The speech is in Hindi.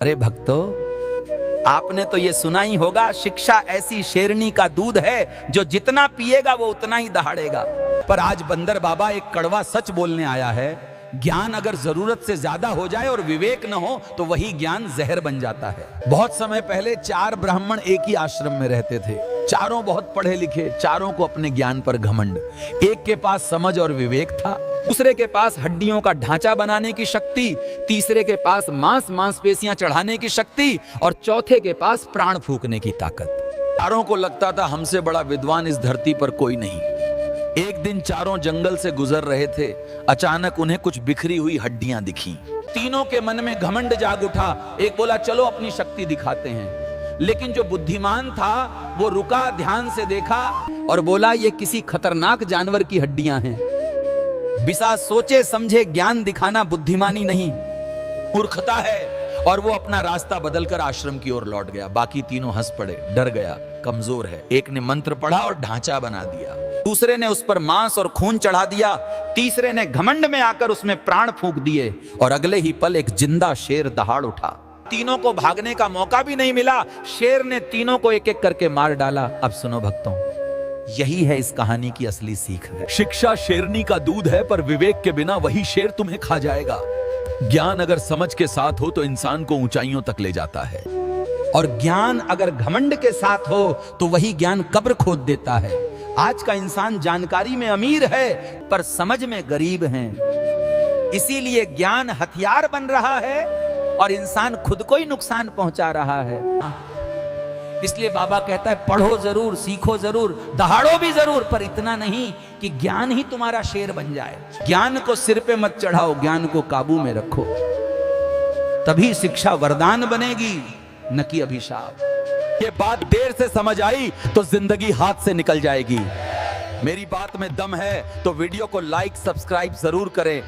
अरे भक्तों, आपने तो ये सुना ही होगा, शिक्षा ऐसी शेरनी का दूध है जो जितना पिएगा वो उतना ही दहाड़ेगा। पर आज बंदर बाबा एक कड़वा सच बोलने आया है। ज्ञान अगर जरूरत से ज्यादा हो जाए और विवेक न हो तो वही ज्ञान जहर बन जाता है। बहुत समय पहले 4 ब्राह्मण एक ही आश्रम में रहते थे। चारों बहुत पढ़े लिखे, चारों को अपने ज्ञान पर घमंड। एक के पास समझ और विवेक था, दूसरे के पास हड्डियों का ढांचा बनाने की शक्ति, तीसरे के पास मांसपेशियां चढ़ाने की शक्ति और चौथे के पास प्राण फूंकने की ताकत। चारों को लगता था हमसे बड़ा विद्वान इस धरती पर कोई नहीं। एक दिन चारों जंगल से गुजर रहे थे। अचानक उन्हें कुछ बिखरी हुई हड्डियां दिखी। तीनों के मन में घमंड जाग उठा। एक बोला चलो अपनी शक्ति दिखाते हैं, लेकिन जो बुद्धिमान था वो रुका, ध्यान से देखा और बोला ये किसी खतरनाक जानवर की हड्डियां हैं। बिसा सोचे समझे ज्ञान दिखाना बुद्धिमानी नहीं, मूर्खता है। और वो अपना रास्ता बदलकर आश्रम की ओर लौट गया। बाकी तीनों हंस पड़े, डर गया, कमजोर है। एक ने मंत्र पढ़ा और ढांचा बना दिया, दूसरे ने उस पर मांस और खून चढ़ा दिया, तीसरे ने घमंड में आकर उसमें प्राण फूंक दिए और अगले ही पल एक जिंदा शेर दहाड़ उठा। तीनों को भागने का मौका भी नहीं मिला, शेर ने तीनों को एक एक करके मार डाला। अब सुनो भक्तों, यही है इस कहानी की असली सीख। शिक्षा शेरनी का दूध है, पर विवेक के बिना वही शेर तुम्हें खा जाएगा। ज्ञान अगर समझ के साथ हो तो इंसान को ऊंचाइयों तक ले जाता है, और ज्ञान अगर घमंड के साथ हो तो वही ज्ञान कब्र खोद देता है। आज का इंसान जानकारी में अमीर है पर समझ में गरीब है, इसीलिए ज्ञान हथियार बन रहा है और इंसान खुद को ही नुकसान पहुंचा रहा है। इसलिए बाबा कहता है पढ़ो जरूर, सीखो जरूर, दहाड़ो भी जरूर, पर इतना नहीं कि ज्ञान ही तुम्हारा शेर बन जाए। ज्ञान को सिर पे मत चढ़ाओ, ज्ञान को काबू में रखो, तभी शिक्षा वरदान बनेगी, न कि अभिशाप। ये बात देर से समझ आई तो जिंदगी हाथ से निकल जाएगी। मेरी बात में दम है तो वीडियो को लाइक सब्सक्राइब जरूर करें।